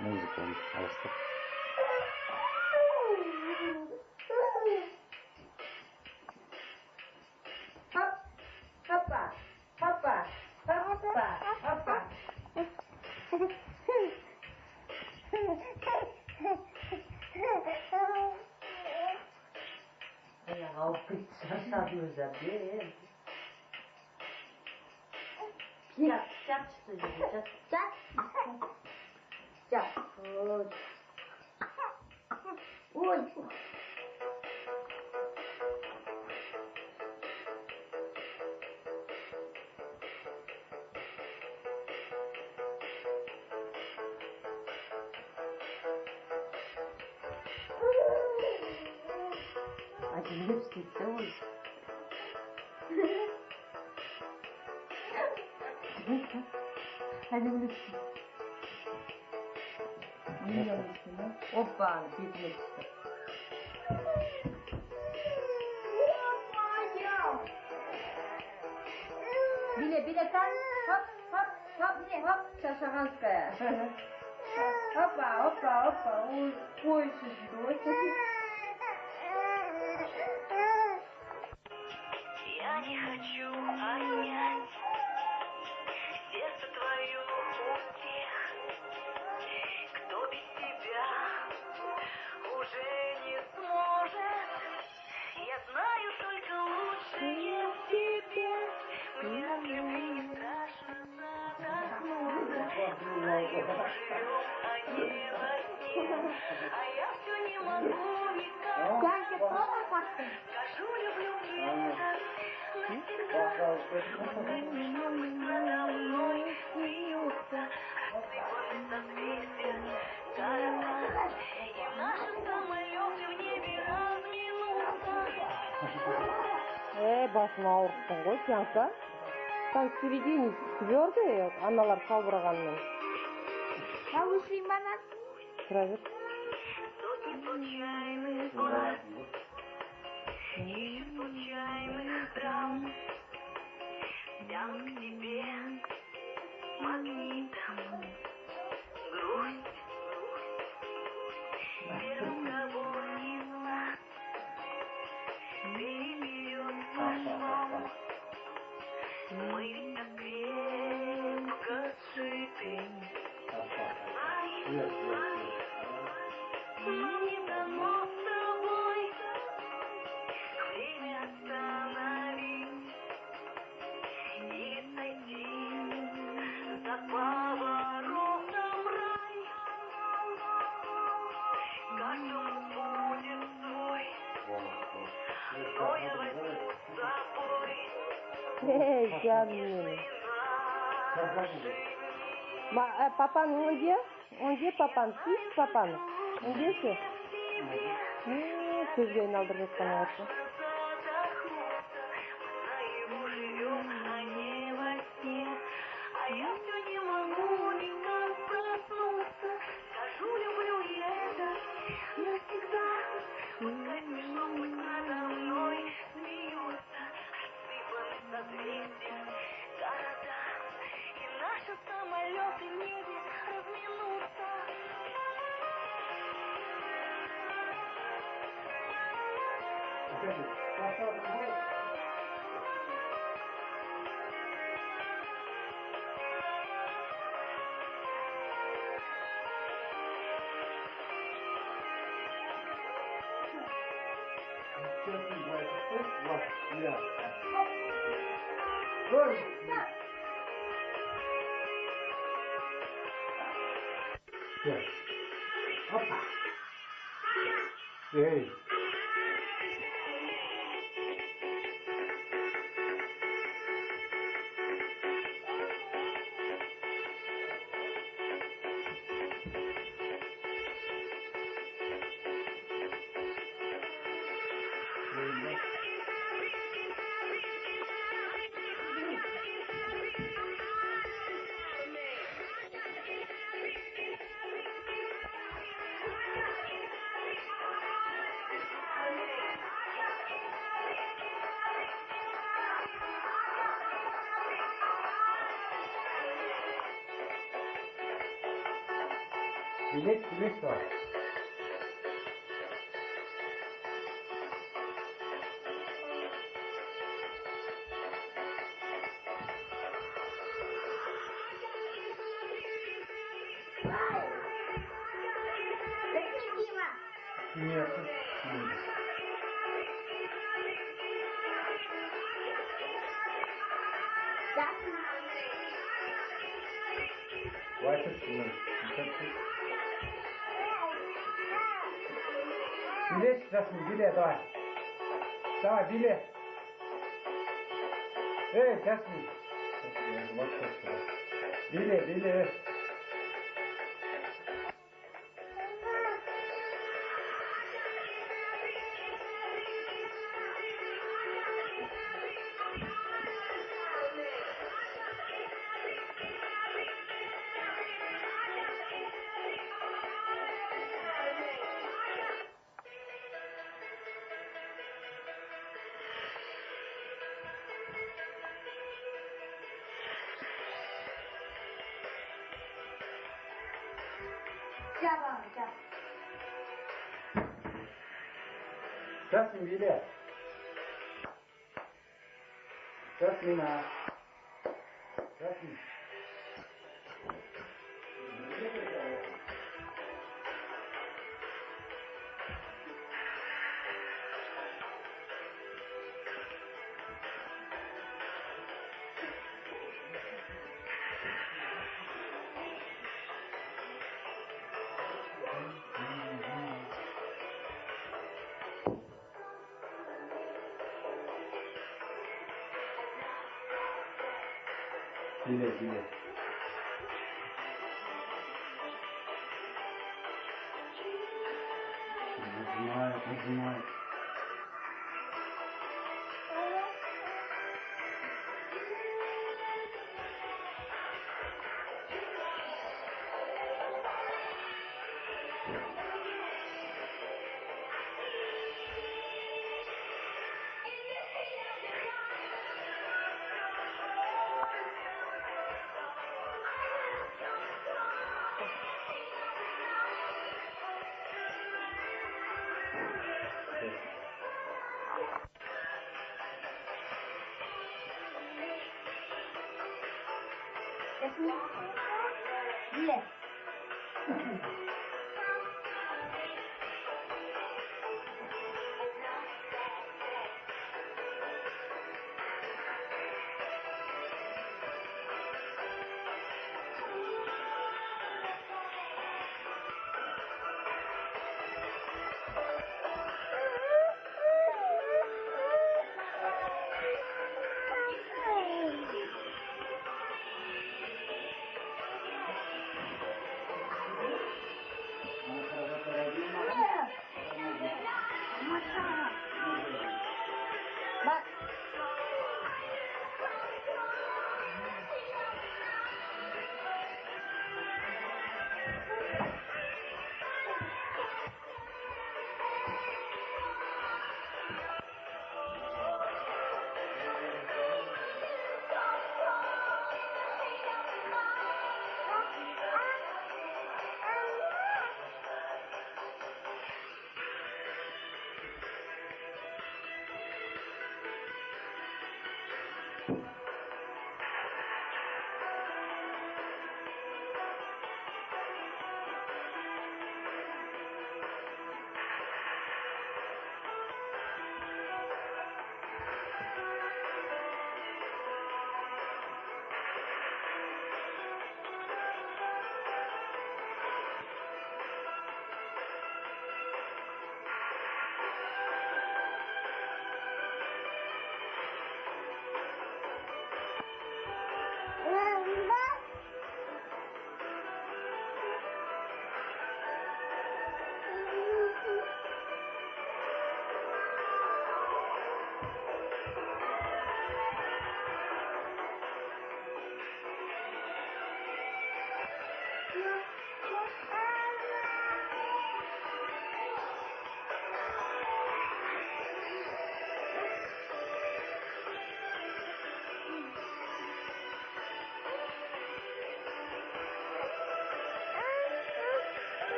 Музыку алыстап. Hoppa. Ayağı alkış şaşırdı zaten. Çak çıktı. Çak. Oy. Acele işte oy. Hadi bilirsin. Hoppa, bitmek işte. Bile kan. Hop. Шашаганская. Опа. Ой, что Я не хочу отнять сердце твое у тех, кто без тебя уже не сможет. Я знаю, только лучше не в тебе. Мне от любви не страшно задохнуться. Знаю, живем, а не во сне. А я все не могу никак. Скажу, люблю где-то навсегда. Надо мной смеются, осыпались созвездия города. И в нашем самолете в небе размер. Басын ауырттың ғой, Янка. Там в середине твердый, аналар салбырағанмен. Повыше банан. Тұра бер. Сотни случайных глаз, тысячи случайных драм тянут к тебе магнитом. Грусть, первый разговор из нас переберет флешмоб. Мы ведь так крепко сшиты. Нам не дано с тобой время остановить и сойти за поворотом рай. Каждому будет свой, но я возьму с собой Canım. Papan onde papan? Siz papan. Ondesi? Sözge ayналдырып жатқан оғасы. А я все не могу никак проснуться. Скажу, люблю и это навсегда. Пускай смешно, пусть надо мной смеются. Рассыпаны созвездия города, и наши самолеты в небе разминутся. Опа. Эй. Билет var. Нет. Хватит, билет сейчас, билет, давай. Давай, билет. Эй, Jasmine. Билет, билет. Jasmine, билет. Jasmine. Jasmine. Билет, билет. Нажимает, нажимает. Ile.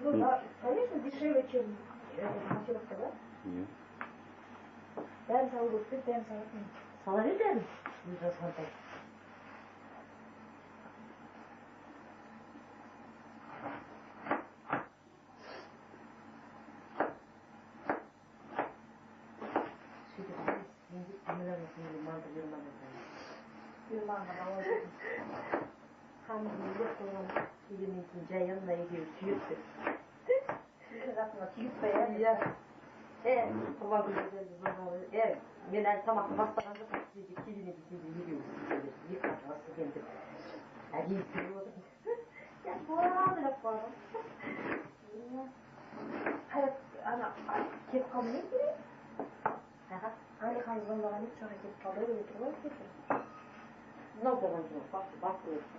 Ну да, конечно, дешевле, чем маркировка, да? Нет. Бәрін салу керек пе, бәрін салатын. Сала бер бәрін. Жазғандай. Жайында екеуі түйіпті. Түйіп қояды. Құрбан күндерде мен әлі тамақты бастаған жоқпын дейді, келінеді дейді, екеуі екі атасы екен деп. Әдейі күліп отырдым. Я болады деп қойдым. Hayat, ana, kelib qolmay kerak. Алихан звондаған еді, жоға келіп қалды, өле тұр ғой, кетір. Мынау болған жоқ, басы өлді.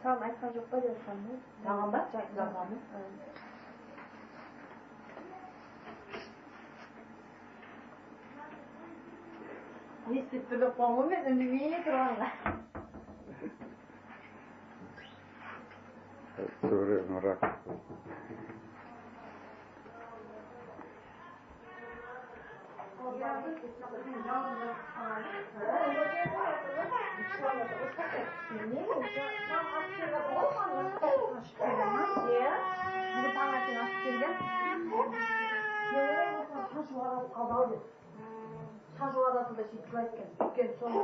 Саған айтқан жоқ па деп жатқанмын. Маған ба? Жалғаны. Естіп тұрып қалмын мен, үндемей тұрғанға. Суры мрак. Шашу адасында сөйтіп айтқан. Өйткені соны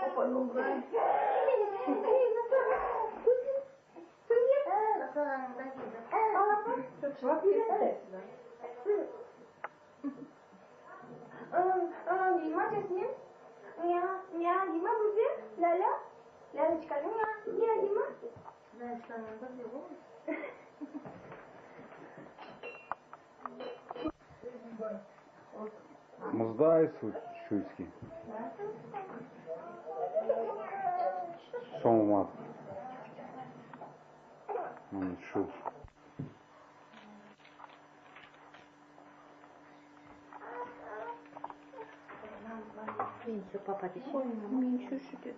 опа, Дима, Жасмин? Ня, Дима, бөбе? Ляля? Лялечка, ня, Дима? Лялечканың бір де ғой. Муздай шуйский. Шомат. Шу. Менше папа десе. Менше шүде.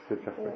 Все жақсы.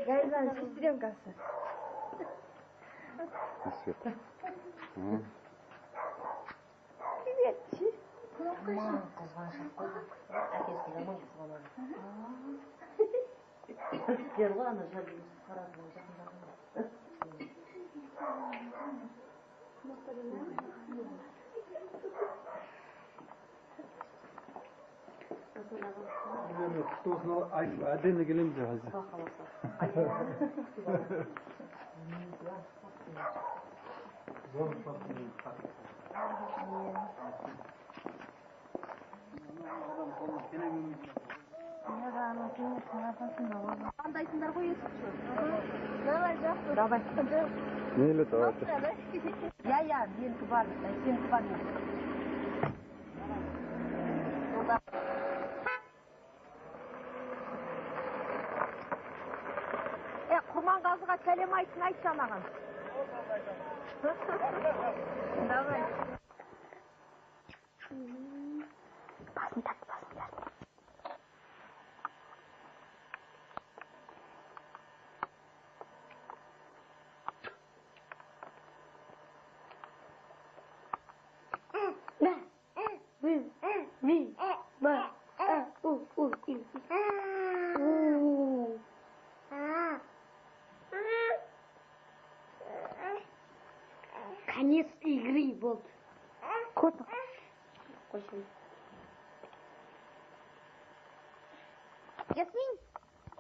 Гайзан, сестренкасы. Света. Приветчи. Мама қызғаншақ қой. Әкесі жаман қызғанады. Үстер ғой ана жабылып қарадың жақындағанда. Құтылысына әдені келеміз де қазір. Қандайсыңдар ғой есікші? Давай, жақсы. Давай. Мейлі, давай. Я, менікі бар. Сенікі бар. Құрманғазыға сәлем айтсын, айтшы анаған. Давай. Басын тартты. Конец игры болды. Кот. Ясмин,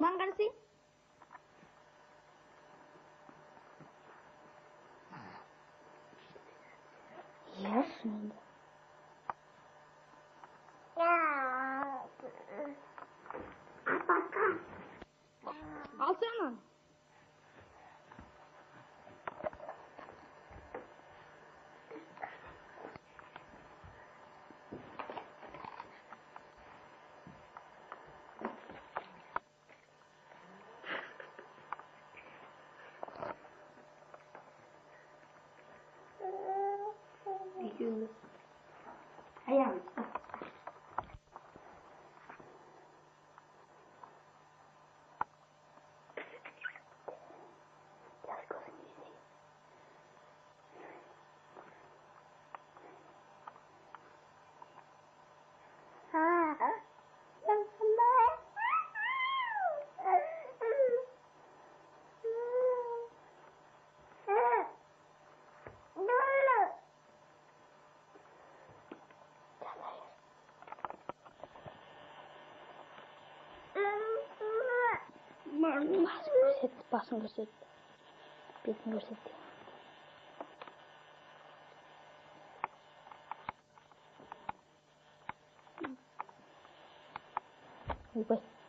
маған қарасай. Ясмин. Алсana. Ayağım. Basın göster. Betin göster. Bye.